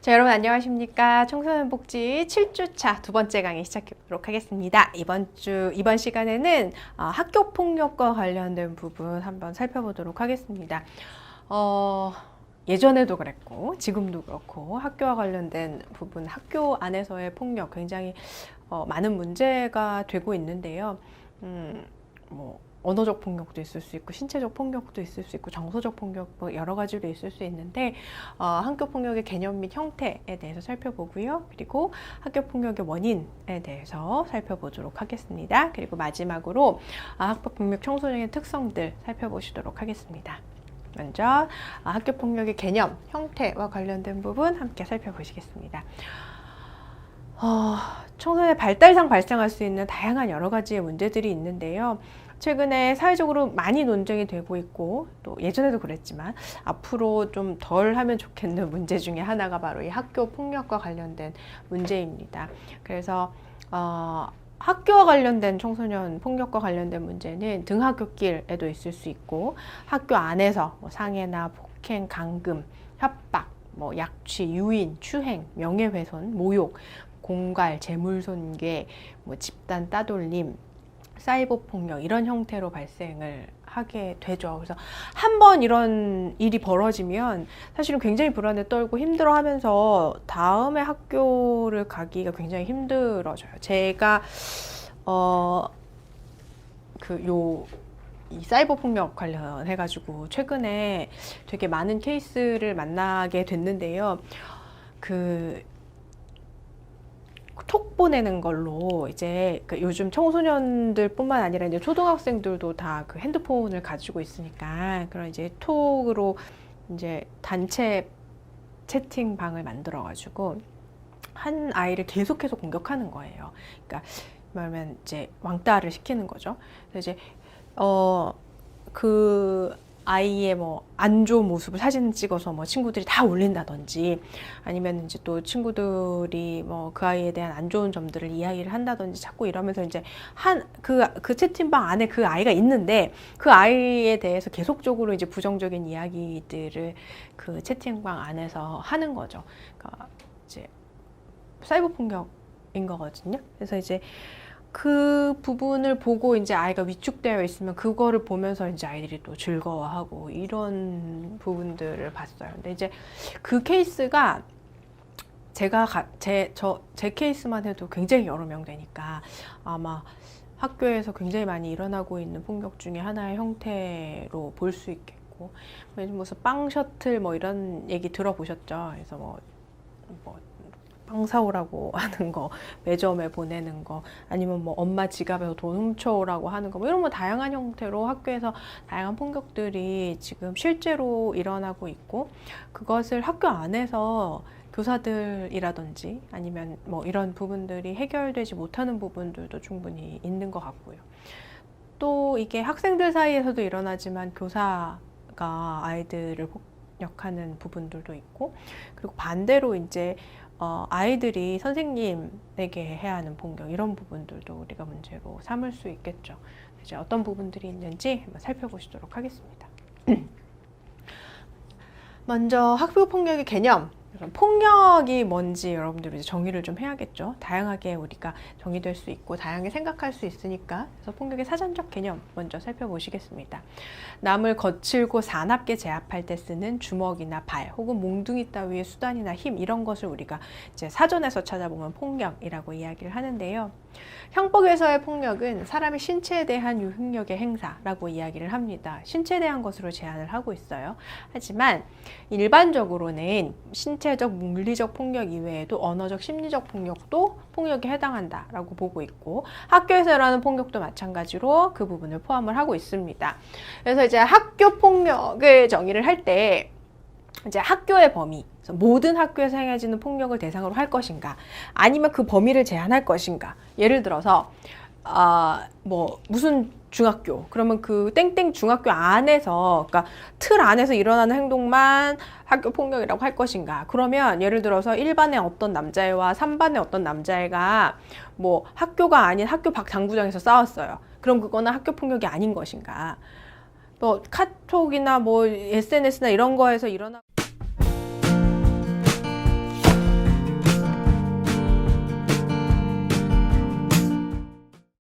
자, 여러분 안녕하십니까? 청소년 복지 7주차 두 번째 강의 시작해보도록 하겠습니다. 이번 시간에는 학교 폭력과 관련된 부분 한번 살펴보도록 하겠습니다. 예전에도 그랬고 지금도 그렇고 학교와 관련된 부분, 학교 안에서의 폭력 굉장히 많은 문제가 되고 있는데요. 언어적 폭력도 있을 수 있고 신체적 폭력도 있을 수 있고 정서적 폭력 여러 가지로 있을 수 있는데 학교 폭력의 개념 및 형태에 대해서 살펴보고요. 그리고 학교 폭력의 원인에 대해서 살펴보도록 하겠습니다. 그리고 마지막으로 학교 폭력 청소년의 특성들 살펴보시도록 하겠습니다. 먼저 학교 폭력의 개념, 형태와 관련된 부분 함께 살펴보시겠습니다. 청소년의 발달상 발생할 수 있는 다양한 여러 가지의 문제들이 있는데요. 최근에 사회적으로 많이 논쟁이 되고 있고 또 예전에도 그랬지만 앞으로 좀 덜 하면 좋겠는 문제 중에 하나가 바로 이 학교 폭력과 관련된 문제입니다. 그래서 학교와 관련된 청소년 폭력과 관련된 문제는 등하굣길에도 있을 수 있고 학교 안에서 상해나 폭행, 감금, 협박, 약취, 유인, 추행, 명예훼손, 모욕, 공갈, 재물손괴, 집단 따돌림, 사이버 폭력 이런 형태로 발생을 하게 되죠. 그래서 한번 이런 일이 벌어지면 사실은 굉장히 불안에 떨고 힘들어하면서 다음에 학교를 가기가 굉장히 힘들어져요. 제가 이 사이버 폭력 관련해 가지고 최근에 되게 많은 케이스를 만나게 됐는데요. 톡 보내는 걸로 이제 요즘 청소년들 뿐만 아니라 이제 초등학생들도 다 그 핸드폰을 가지고 있으니까 그런 이제 톡으로 이제 단체 채팅방을 만들어 가지고 한 아이를 계속해서 공격하는 거예요. 그러니까 말하면 이제 왕따를 시키는 거죠. 그래서 이제 그 아이의 안 좋은 모습을 사진 찍어서 친구들이 다 올린다든지 아니면 이제 또 친구들이 그 아이에 대한 안 좋은 점들을 이야기를 한다든지 자꾸 이러면서 이제 그 채팅방 안에 그 아이가 있는데 그 아이에 대해서 계속적으로 이제 부정적인 이야기들을 그 채팅방 안에서 하는 거죠. 그러니까 이제 사이버 폭력인 거거든요. 그래서 이제 그 부분을 보고 이제 아이가 위축되어 있으면 그거를 보면서 이제 아이들이 또 즐거워하고 이런 부분들을 봤어요. 근데 이제 그 케이스가 제 케이스만 해도 굉장히 여러 명 되니까 아마 학교에서 굉장히 많이 일어나고 있는 폭력 중에 하나의 형태로 볼 수 있겠고, 무슨 빵 셔틀 이런 얘기 들어보셨죠? 그래서 빵 사오라고 하는 거, 매점에 보내는 거, 아니면 엄마 지갑에서 돈 훔쳐오라고 하는 거, 이런 다양한 형태로 학교에서 다양한 폭력들이 지금 실제로 일어나고 있고, 그것을 학교 안에서 교사들이라든지 아니면 이런 부분들이 해결되지 못하는 부분들도 충분히 있는 것 같고요. 또 이게 학생들 사이에서도 일어나지만 교사가 아이들을 폭력하는 부분들도 있고, 그리고 반대로 이제 아이들이 선생님에게 해야 하는 폭력 이런 부분들도 우리가 문제로 삼을 수 있겠죠. 이제 어떤 부분들이 있는지 한번 살펴보시도록 하겠습니다. 먼저 학교 폭력의 개념, 폭력이 뭔지 여러분들이 이제 정의를 좀 해야겠죠. 다양하게 우리가 정의될 수 있고 다양하게 생각할 수 있으니까. 그래서 폭력의 사전적 개념 먼저 살펴보시겠습니다. 남을 거칠고 사납게 제압할 때 쓰는 주먹이나 발 혹은 몽둥이 따위의 수단이나 힘 이런 것을 우리가 이제 사전에서 찾아보면 폭력이라고 이야기를 하는데요. 형법에서의 폭력은 사람의 신체에 대한 유흥력의 행사라고 이야기를 합니다. 신체에 대한 것으로 제한을 하고 있어요. 하지만 일반적으로는 신체적, 물리적 폭력 이외에도 언어적, 심리적 폭력도 폭력에 해당한다라고 보고 있고 학교에서 일어나는 폭력도 마찬가지로 그 부분을 포함을 하고 있습니다. 그래서 이제 학교 폭력을 정의를 할 때 이제 학교의 범위, 모든 학교에서 행해지는 폭력을 대상으로 할 것인가 아니면 그 범위를 제한할 것인가. 예를 들어서 무슨 중학교 그러면 그 땡땡 중학교 안에서 그러니까 틀 안에서 일어나는 행동만 학교 폭력이라고 할 것인가. 그러면 예를 들어서 1반의 어떤 남자애와 3반의 어떤 남자애가 학교가 아닌 학교 밖 당구장에서 싸웠어요. 그럼 그거는 학교 폭력이 아닌 것인가. 카톡이나 SNS나 이런 거에서 일어나